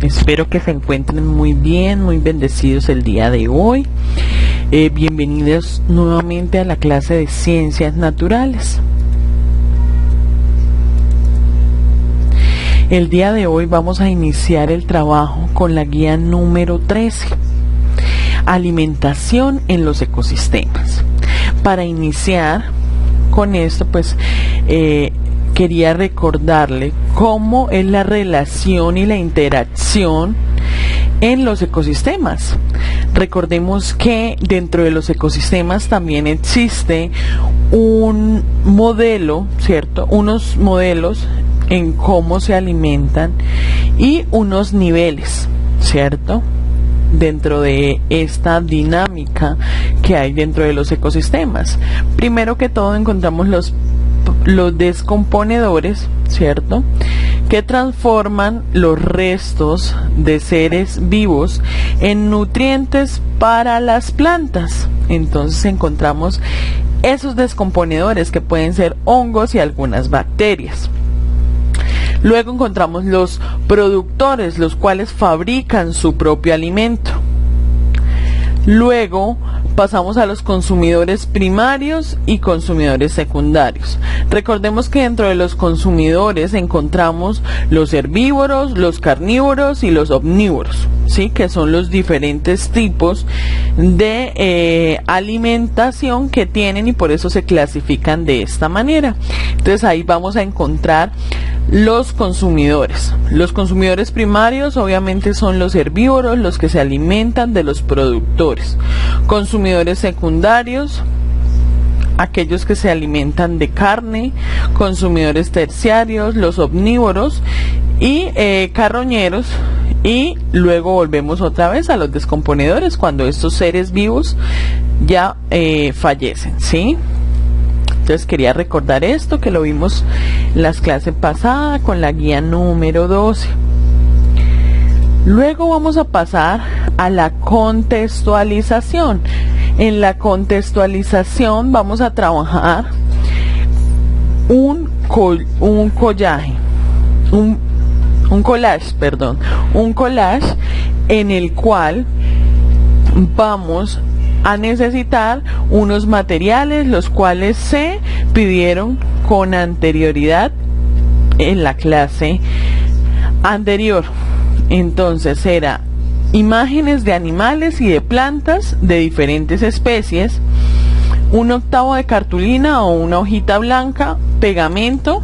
Espero que se encuentren muy bien, muy bendecidos el día de hoy. Bienvenidos nuevamente a la clase de Ciencias Naturales. El día de hoy vamos a iniciar el trabajo con la guía número 13, Alimentación en los ecosistemas. Para iniciar con esto, quería recordarle cómo es la relación y la interacción en los ecosistemas. Recordemos que dentro de los ecosistemas también existe un modelo, ¿cierto? Unos modelos en cómo se alimentan y unos niveles, ¿cierto? Dentro de esta dinámica que hay dentro de los ecosistemas. Primero que todo encontramos los descomponedores, ¿cierto? Que transforman los restos de seres vivos en nutrientes para las plantas. Entonces encontramos esos descomponedores que pueden ser hongos y algunas bacterias. Luego encontramos los productores, los cuales fabrican su propio alimento. Luego pasamos a los consumidores primarios y consumidores secundarios. Recordemos que dentro de los consumidores encontramos los herbívoros, los carnívoros y los omnívoros, ¿sí? Que son los diferentes tipos de alimentación que tienen y por eso se clasifican de esta manera. Entonces ahí vamos a encontrar los consumidores. Los consumidores primarios obviamente son los herbívoros, los que se alimentan de los productores. Consumidores secundarios, aquellos que se alimentan de carne. Consumidores terciarios, los omnívoros y carroñeros. Y luego volvemos otra vez a los descomponedores cuando estos seres vivos ya fallecen, ¿sí? Entonces quería recordar esto que lo vimos en las clases pasadas con la guía número 12. Luego vamos a pasar a la contextualización. En la contextualización vamos a trabajar un collage en el cual vamos a necesitar unos materiales los cuales se pidieron con anterioridad en la clase anterior. Entonces era imágenes de animales y de plantas de diferentes especies, 1/8 de cartulina o una hojita blanca, pegamento.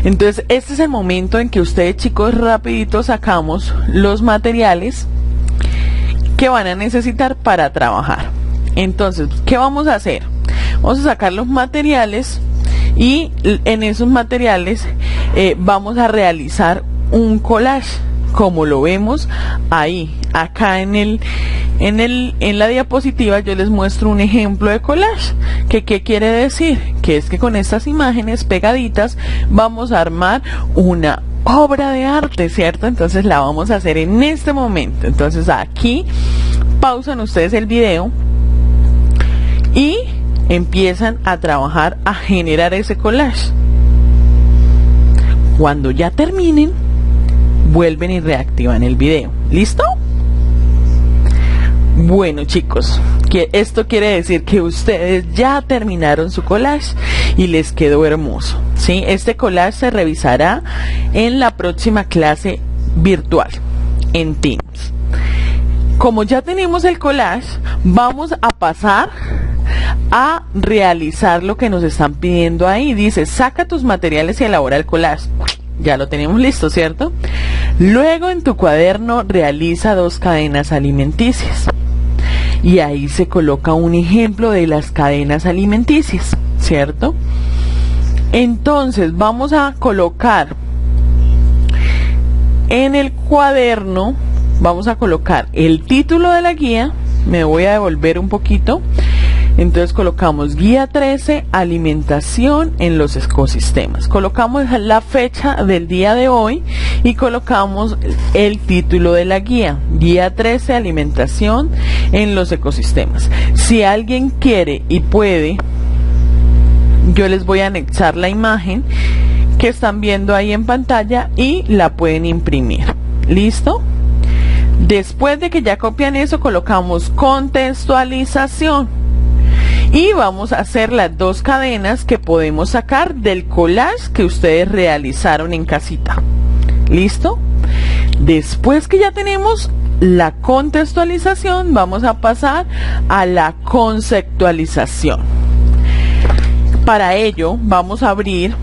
Entonces este es el momento en que ustedes, chicos, rapidito sacamos los materiales que van a necesitar para trabajar. Entonces, ¿qué vamos a hacer? Vamos a sacar los materiales y en esos materiales vamos a realizar un collage, como lo vemos ahí. Acá en la diapositiva yo les muestro un ejemplo de collage. ¿Qué quiere decir? Que es que con estas imágenes pegaditas vamos a armar una obra de arte, ¿cierto? Entonces la vamos a hacer en este momento. Entonces aquí pausan ustedes el video y empiezan a trabajar a generar ese collage. Cuando ya terminen, vuelven y reactivan el video. ¿Listo? Bueno, chicos, esto quiere decir que ustedes ya terminaron su collage y les quedó hermoso, ¿sí? Este collage se revisará en la próxima clase virtual en Teams. Como ya tenemos el collage, vamos a pasar a realizar lo que nos están pidiendo ahí. Dice, saca tus materiales y elabora el collage. Ya lo tenemos listo, ¿cierto? Luego en tu cuaderno realiza 2 cadenas alimenticias. Y ahí se coloca un ejemplo de las cadenas alimenticias, ¿cierto? Entonces vamos a colocar en el cuaderno, vamos a colocar el título de la guía. Me voy a devolver un poquito. Entonces colocamos guía 13, alimentación en los ecosistemas. Colocamos la fecha del día de hoy y colocamos el título de la guía, guía 13, alimentación en los ecosistemas. Si alguien quiere y puede, yo les voy a anexar la imagen que están viendo ahí en pantalla y la pueden imprimir. ¿Listo? Después de que ya copian eso, colocamos contextualización y vamos a hacer las dos cadenas que podemos sacar del collage que ustedes realizaron en casita. ¿Listo? Después que ya tenemos la contextualización, vamos a pasar a la conceptualización. Para ello vamos a abrir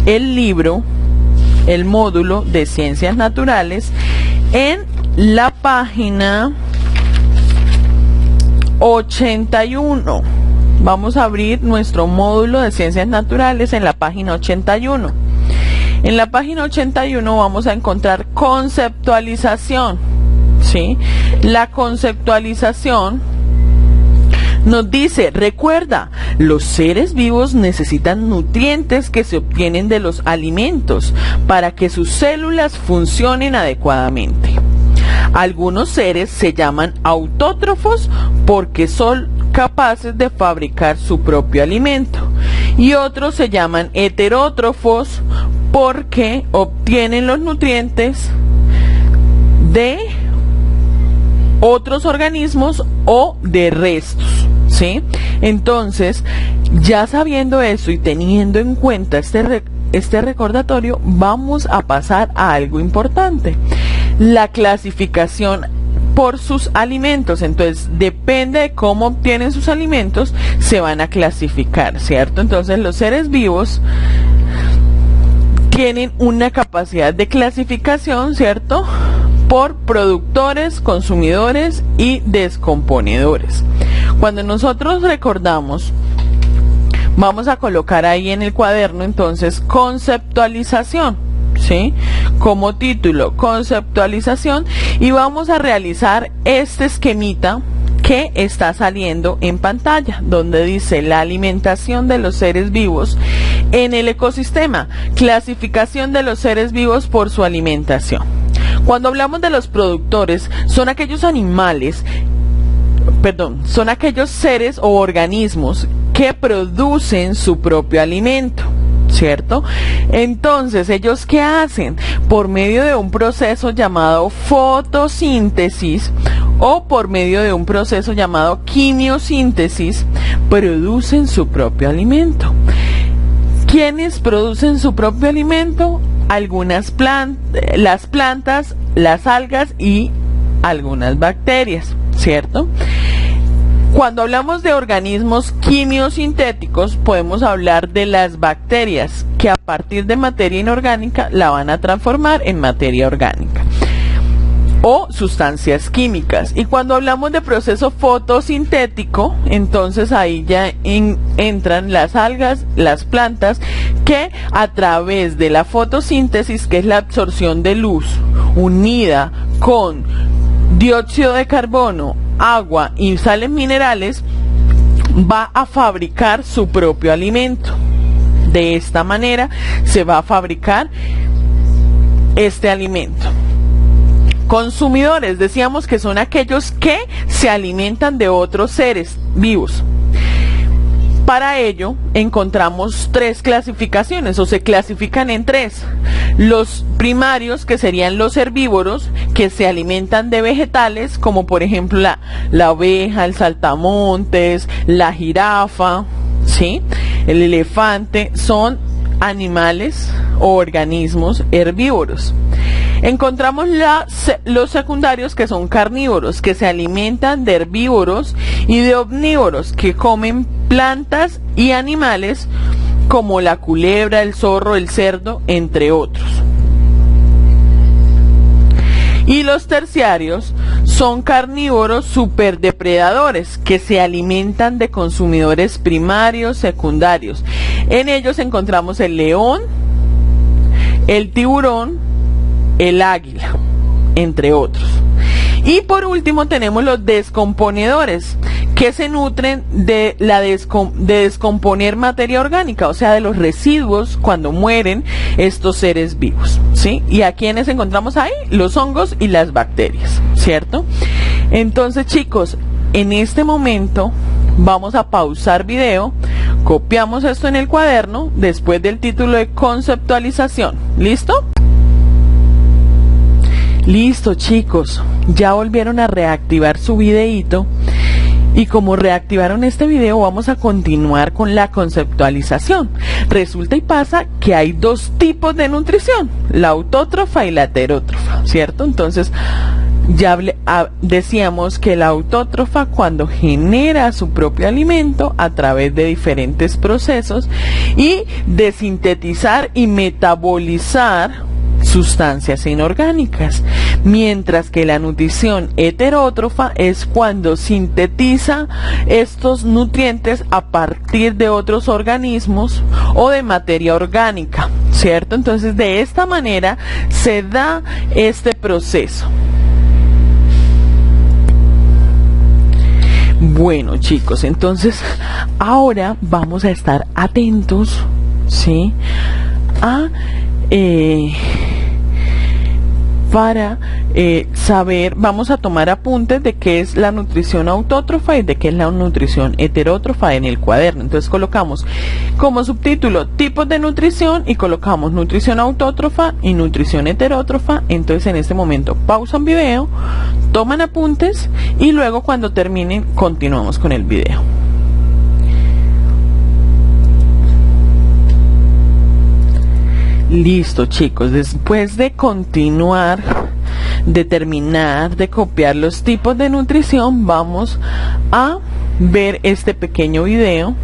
el libro, el módulo de Ciencias Naturales, en la página 81. Vamos a abrir nuestro módulo de Ciencias Naturales en la página 81. En la página 81 vamos a encontrar conceptualización, ¿sí? La conceptualización nos dice, recuerda, los seres vivos necesitan nutrientes que se obtienen de los alimentos para que sus células funcionen adecuadamente. Algunos seres se llaman autótrofos porque son capaces de fabricar su propio alimento y otros se llaman heterótrofos porque obtienen los nutrientes de otros organismos o de restos, ¿sí? Entonces, ya sabiendo eso y teniendo en cuenta este recordatorio, vamos a pasar a algo importante: la clasificación por sus alimentos. Entonces, depende de cómo obtienen sus alimentos, se van a clasificar, ¿cierto? Entonces, los seres vivos tienen una capacidad de clasificación, ¿cierto?, por productores, consumidores y descomponedores. Cuando nosotros recordamos, vamos a colocar ahí en el cuaderno entonces conceptualización, ¿sí? Como título, conceptualización, y vamos a realizar este esquemita que está saliendo en pantalla, donde dice la alimentación de los seres vivos en el ecosistema, clasificación de los seres vivos por su alimentación. Cuando hablamos de los productores, son aquellos seres o organismos que producen su propio alimento, ¿cierto? Entonces, ¿ellos qué hacen? Por medio de un proceso llamado fotosíntesis o por medio de un proceso llamado quimiosíntesis, producen su propio alimento. ¿Quiénes producen su propio alimento? Las plantas, las algas y algunas bacterias, ¿cierto? Cuando hablamos de organismos quimiosintéticos, podemos hablar de las bacterias, que a partir de materia inorgánica la van a transformar en materia orgánica o sustancias químicas. Y cuando hablamos de proceso fotosintético, entonces ahí ya entran las algas, las plantas, que a través de la fotosíntesis, que es la absorción de luz unida con dióxido de carbono, agua y sales minerales, va a fabricar su propio alimento. De esta manera se va a fabricar este alimento. Consumidores, decíamos que son aquellos que se alimentan de otros seres vivos. Para ello encontramos tres clasificaciones, o se clasifican en tres. Los primarios, que serían los herbívoros, que se alimentan de vegetales, como por ejemplo la oveja, el saltamontes, la jirafa, ¿sí?, el elefante, son animales o organismos herbívoros. Encontramos los secundarios, que son carnívoros, que se alimentan de herbívoros y de omnívoros, que comen plantas y animales como la culebra, el zorro, el cerdo, entre otros. Y los terciarios son carnívoros superdepredadores, que se alimentan de consumidores primarios, secundarios. En ellos encontramos el león, el tiburón, el águila, entre otros. Y por último tenemos los descomponedores, que se nutren de descomponer materia orgánica, o sea, de los residuos cuando mueren estos seres vivos, ¿sí? ¿Y a quiénes encontramos ahí? Los hongos y las bacterias, ¿cierto? Entonces, chicos, en este momento vamos a pausar video, copiamos esto en el cuaderno después del título de conceptualización. ¿Listo? Listo, chicos, ya volvieron a reactivar su videíto. Y como reactivaron este video, vamos a continuar con la conceptualización. Resulta y pasa que hay dos tipos de nutrición, la autótrofa y la heterótrofa, ¿cierto? Entonces, ya decíamos que la autótrofa, cuando genera su propio alimento a través de diferentes procesos y de sintetizar y metabolizar sustancias inorgánicas, mientras que la nutrición heterótrofa es cuando sintetiza estos nutrientes a partir de otros organismos o de materia orgánica, ¿cierto? Entonces, de esta manera se da este proceso. Bueno, chicos, entonces ahora vamos a estar atentos, ¿sí? Para saber, vamos a tomar apuntes de qué es la nutrición autótrofa y de qué es la nutrición heterótrofa en el cuaderno. Entonces colocamos como subtítulo tipos de nutrición y colocamos nutrición autótrofa y nutrición heterótrofa. Entonces en este momento pausan video, toman apuntes y luego cuando terminen continuamos con el video. Listo, chicos, después de continuar, de terminar de copiar los tipos de nutrición, vamos a ver este pequeño video.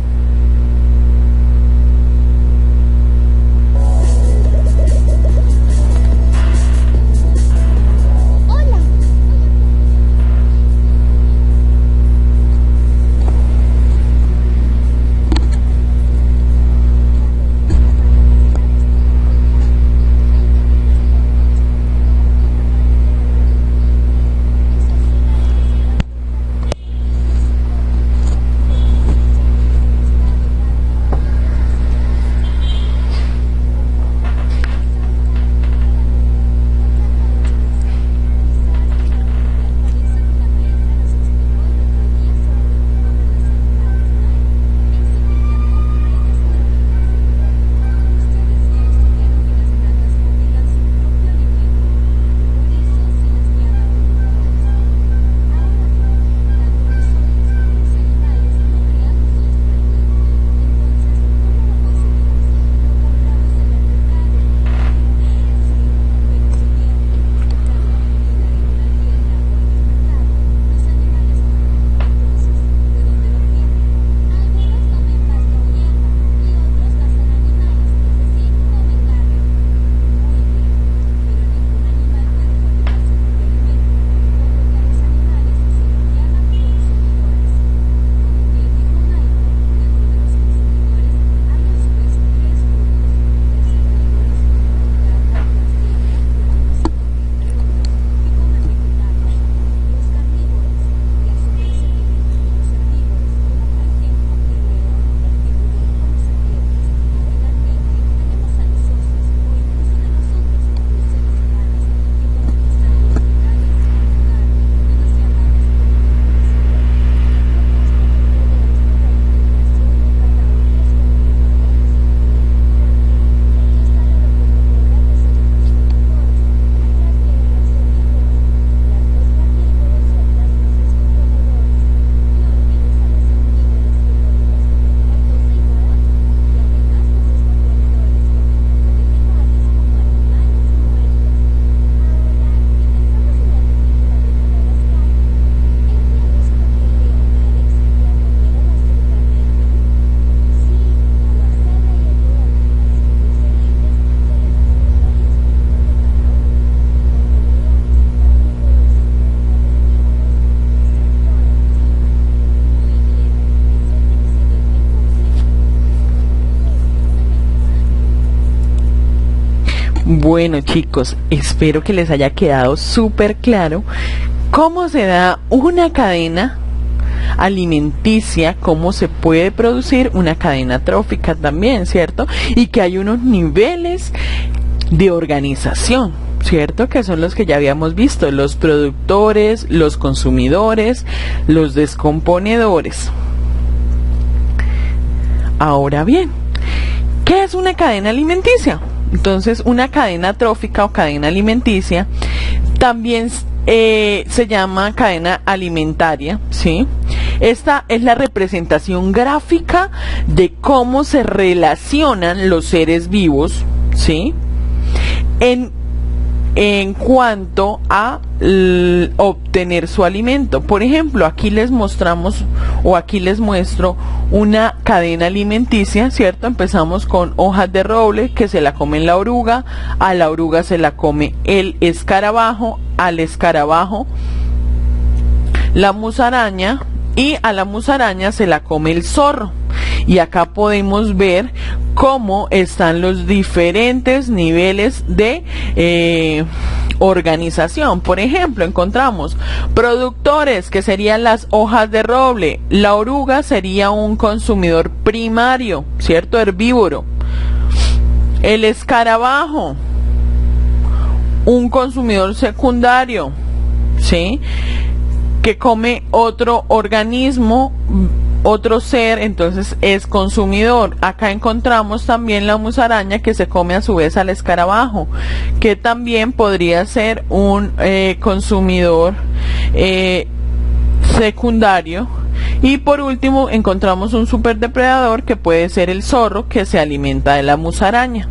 Bueno, chicos, espero que les haya quedado súper claro cómo se da una cadena alimenticia, cómo se puede producir una cadena trófica también, ¿cierto? Y que hay unos niveles de organización, ¿cierto? Que son los que ya habíamos visto, los productores, los consumidores, los descomponedores. Ahora bien, ¿qué es una cadena alimenticia? Entonces, una cadena trófica o cadena alimenticia También se llama cadena alimentaria, ¿sí? Esta es la representación gráfica de cómo se relacionan los seres vivos, ¿sí? En cuanto a obtener su alimento. Por ejemplo, aquí les mostramos o aquí les muestro una cadena alimenticia, ¿cierto? Empezamos con hojas de roble que se la come la oruga, a la oruga se la come el escarabajo, al escarabajo la musaraña y a la musaraña se la come el zorro. Y acá podemos ver cómo están los diferentes niveles de organización. Por ejemplo, encontramos productores, que serían las hojas de roble. La oruga sería un consumidor primario, ¿cierto? Herbívoro. El escarabajo, un consumidor secundario, ¿sí? Que come otro organismo, otro ser, entonces es consumidor. Acá encontramos también la musaraña, que se come a su vez al escarabajo, que también podría ser un consumidor secundario. Y por último encontramos un superdepredador, que puede ser el zorro, que se alimenta de la musaraña.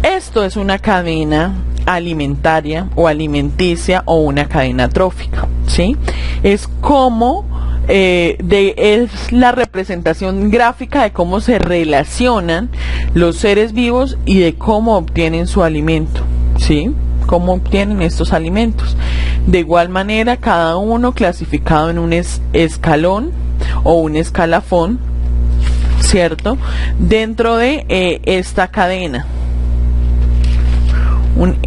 Esto es una cadena alimentaria o alimenticia o una cadena trófica, ¿sí? Es como es la representación gráfica de cómo se relacionan los seres vivos y de cómo obtienen su alimento, ¿sí? Cómo obtienen estos alimentos. De igual manera, cada uno clasificado en un escalón o un escalafón, ¿cierto? Dentro de esta cadena. Un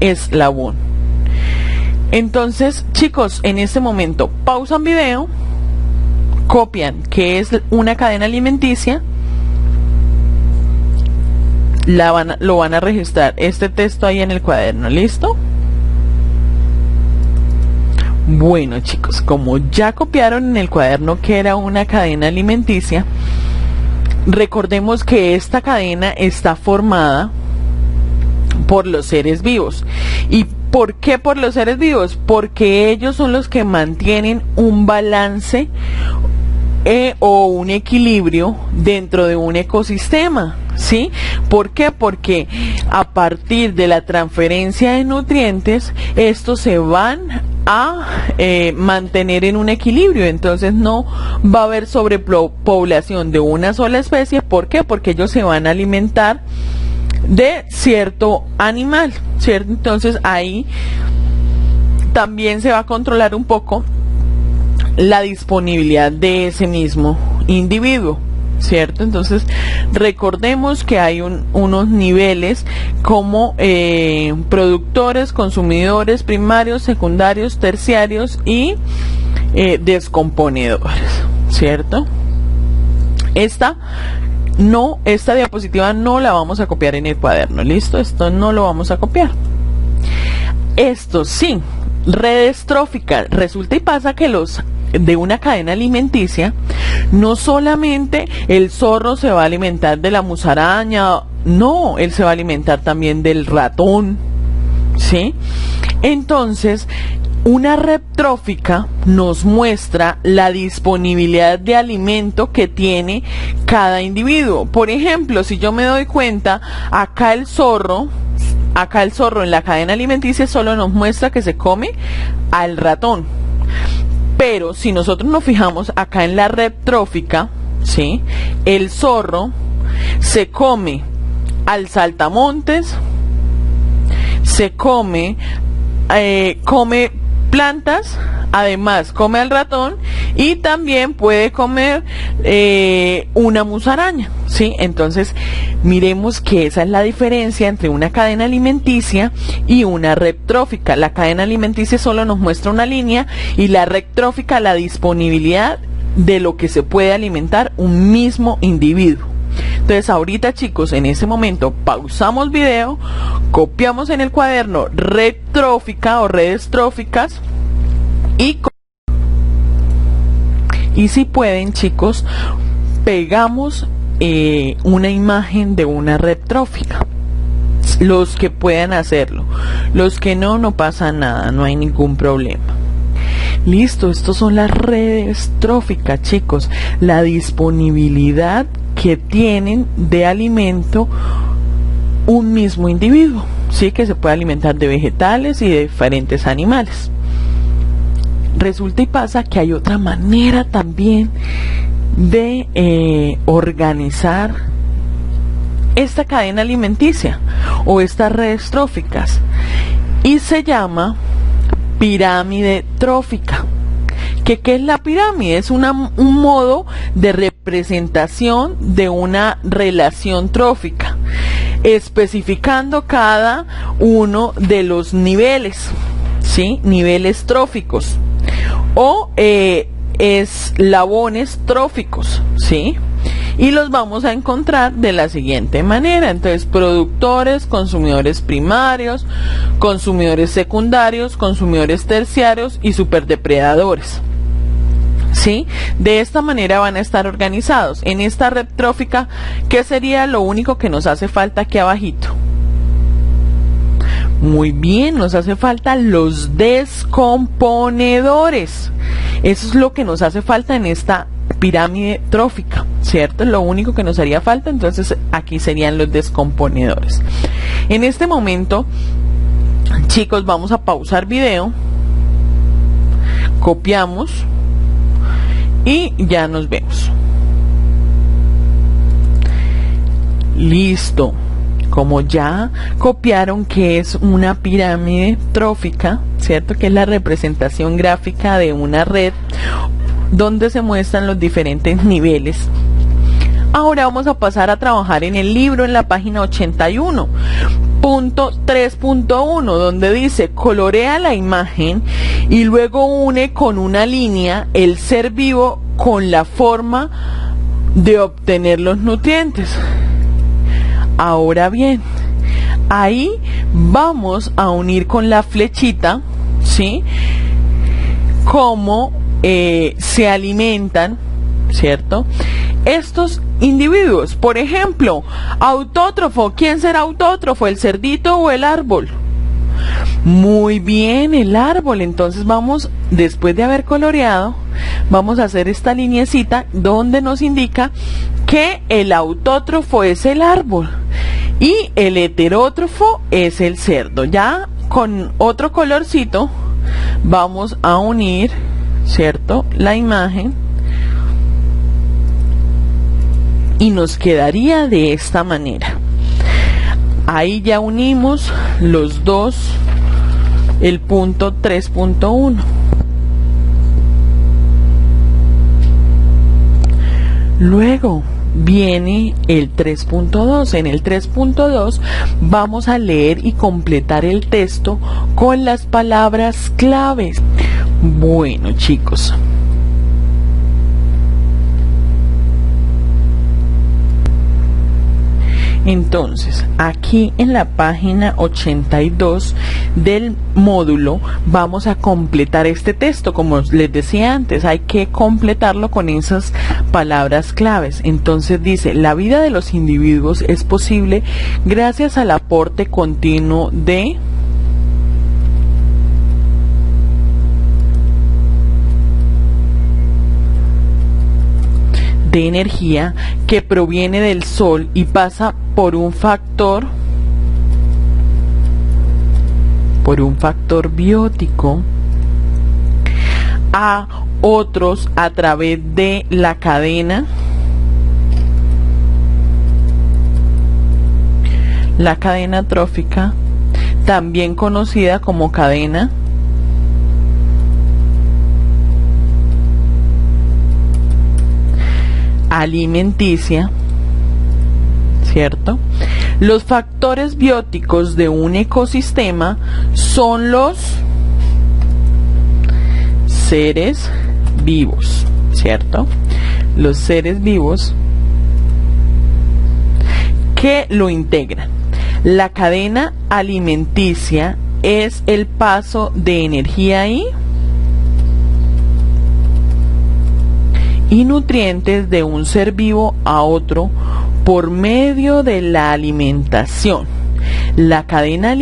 eslabón. Entonces, chicos, en este momento pausan video, copian que es una cadena alimenticia, lo van a registrar este texto ahí en el cuaderno. ¿Listo? Bueno, chicos, como ya copiaron en el cuaderno que era una cadena alimenticia, recordemos que esta cadena está formada por los seres vivos. ¿Y por qué por los seres vivos? Porque ellos son los que mantienen un balance o un equilibrio dentro de un ecosistema, ¿sí? ¿Por qué? Porque a partir de la transferencia de nutrientes, estos se van a mantener en un equilibrio. Entonces no va a haber sobrepoblación de una sola especie. ¿Por qué? Porque ellos se van a alimentar de cierto animal, ¿cierto? Entonces ahí también se va a controlar un poco la disponibilidad de ese mismo individuo, ¿cierto? Entonces recordemos que hay unos niveles como productores, consumidores primarios, secundarios, terciarios y descomponedores, ¿cierto? Esta diapositiva no la vamos a copiar en el cuaderno, ¿listo? Esto no lo vamos a copiar. Esto sí, redes tróficas. Resulta y pasa que los de una cadena alimenticia, no solamente el zorro se va a alimentar de la musaraña, no, él se va a alimentar también del ratón, ¿sí? Entonces, una red trófica nos muestra la disponibilidad de alimento que tiene cada individuo. Por ejemplo, si yo me doy cuenta, acá el zorro en la cadena alimenticia solo nos muestra que se come al ratón. Pero si nosotros nos fijamos acá en la red trófica, ¿sí? El zorro se come al saltamontes, se come plantas, además come al ratón y también puede comer una musaraña, ¿sí? Entonces miremos que esa es la diferencia entre una cadena alimenticia y una red trófica. La cadena alimenticia solo nos muestra una línea y la red trófica la disponibilidad de lo que se puede alimentar un mismo individuo. Entonces ahorita, chicos, en ese momento pausamos video, copiamos en el cuaderno red trófica o redes tróficas y si pueden, chicos, pegamos una imagen de una red trófica, los que puedan hacerlo. Los que no, no pasa nada, no hay ningún problema. Listo, estos son las redes tróficas, chicos. La disponibilidad que tienen de alimento un mismo individuo, sí, que se puede alimentar de vegetales y de diferentes animales. Resulta y pasa que hay otra manera también de organizar esta cadena alimenticia o estas redes tróficas, y se llama pirámide trófica. ¿Qué es la pirámide? Es un modo de representación de una relación trófica, especificando cada uno de los niveles, ¿sí? Niveles tróficos o eslabones tróficos, ¿sí? Y los vamos a encontrar de la siguiente manera. Entonces, productores, consumidores primarios, consumidores secundarios, consumidores terciarios y superdepredadores, ¿sí? De esta manera van a estar organizados. En esta red trófica, ¿qué sería lo único que nos hace falta aquí abajito? Muy bien, nos hace falta los descomponedores. Eso es lo que nos hace falta en esta pirámide trófica, ¿cierto? Es lo único que nos haría falta. Entonces aquí serían los descomponedores. En este momento, chicos, vamos a pausar video, copiamos y ya nos vemos. Listo. Como ya copiaron que es una pirámide trófica, ¿cierto? Que es la representación gráfica de una red donde se muestran los diferentes niveles. Ahora vamos a pasar a trabajar en el libro en la página 81.3.1, donde dice: colorea la imagen y luego une con una línea el ser vivo con la forma de obtener los nutrientes. Ahora bien, ahí vamos a unir con la flechita, ¿sí? Cómo se alimentan, ¿cierto? Estos individuos. Por ejemplo, autótrofo. ¿Quién será autótrofo? ¿El cerdito o el árbol? Muy bien, el árbol. Entonces vamos, después de haber coloreado, vamos a hacer esta lineecita donde nos indica que el autótrofo es el árbol y el heterótrofo es el cerdo. Ya con otro colorcito vamos a unir, ¿cierto?, la imagen, y nos quedaría de esta manera. Ahí ya unimos los dos, el punto 3.1. Luego viene el 3.2. En el 3.2 vamos a leer y completar el texto con las palabras claves. Bueno, chicos, entonces aquí en la página 82 del módulo vamos a completar este texto. Como les decía antes, hay que completarlo con esas palabras claves. Entonces dice: la vida de los individuos es posible gracias al aporte continuo de energía que proviene del sol y pasa por un factor biótico a otros a través de la cadena trófica, también conocida como cadena alimenticia, ¿cierto? Los factores bióticos de un ecosistema son los seres vivos, ¿cierto? Los seres vivos que lo integran. La cadena alimenticia es el paso de energía y nutrientes de un ser vivo a otro por medio de la alimentación. La cadena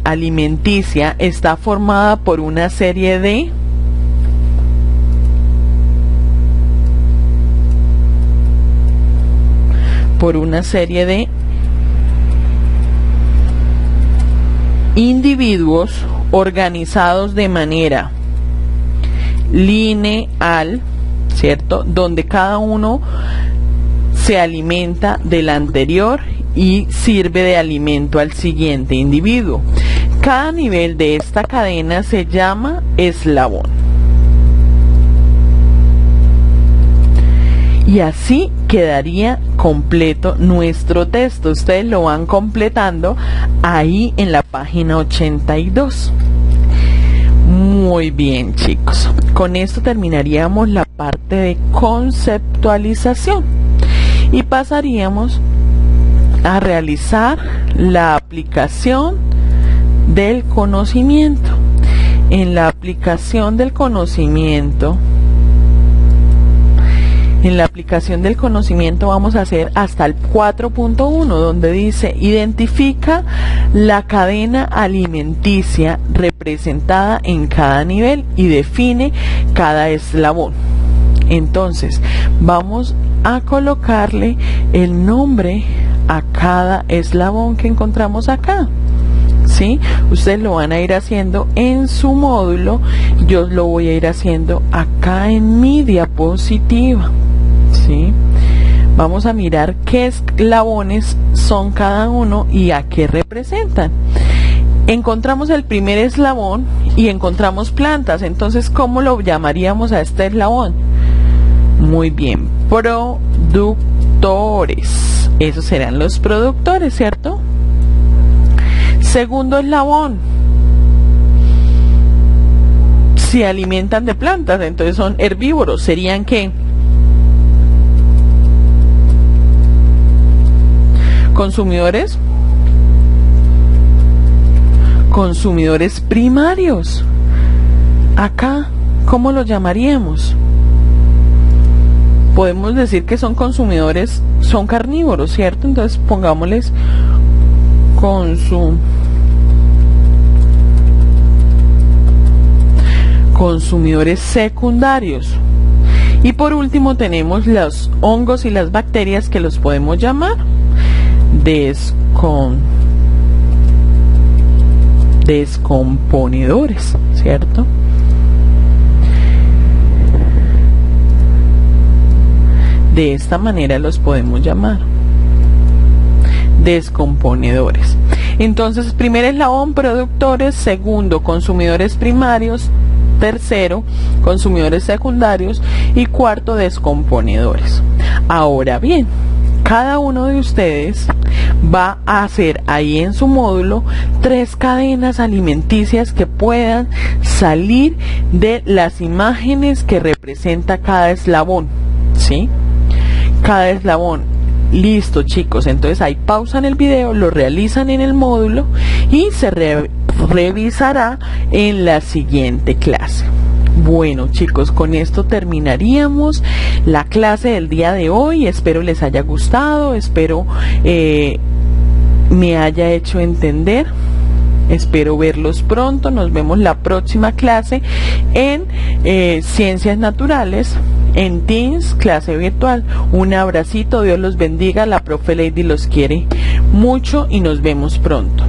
alimenticia está formada por una serie de individuos organizados de manera lineal, ¿cierto? Donde cada uno se alimenta del anterior y sirve de alimento al siguiente individuo. Cada nivel de esta cadena se llama eslabón. Y así quedaría completo nuestro texto. Ustedes lo van completando ahí en la página 82. Muy bien, chicos. Con esto terminaríamos la parte de conceptualización y pasaríamos a realizar la aplicación del conocimiento. En la aplicación del conocimiento, vamos a hacer hasta el 4.1, donde dice: identifica la cadena alimenticia representada en cada nivel y define cada eslabón. Entonces, vamos a colocarle el nombre a cada eslabón que encontramos acá. ¿Sí? Ustedes lo van a ir haciendo en su módulo, yo lo voy a ir haciendo acá en mi diapositiva. ¿Sí? Vamos a mirar qué eslabones son cada uno y a qué representan. Encontramos el primer eslabón y encontramos plantas. Entonces, ¿cómo lo llamaríamos a este eslabón? Muy bien, productores. Esos serán los productores, ¿cierto? Segundo eslabón, se alimentan de plantas, entonces son herbívoros. ¿Serían qué? Consumidores primarios. Acá, ¿cómo los llamaríamos? Podemos decir que son consumidores, son carnívoros, ¿cierto? Entonces pongámosles consumidores secundarios. Y por último tenemos los hongos y las bacterias, que los podemos llamar descomponedores, ¿cierto? De esta manera los podemos llamar descomponedores. Entonces, primer eslabón, productores; segundo, consumidores primarios; tercero, consumidores secundarios; y cuarto, descomponedores. Ahora bien, cada uno de ustedes va a hacer ahí en su módulo 3 cadenas alimenticias que puedan salir de las imágenes que representa cada eslabón, ¿sí? Cada eslabón. Listo, chicos, entonces ahí pausan el video, lo realizan en el módulo y se revisará en la siguiente clase. Bueno, chicos, con esto terminaríamos la clase del día de hoy. Espero les haya gustado, espero me haya hecho entender. Espero verlos pronto. Nos vemos la próxima clase en Ciencias Naturales, en Teams, clase virtual. Un abracito, Dios los bendiga. La profe Lady los quiere mucho y nos vemos pronto.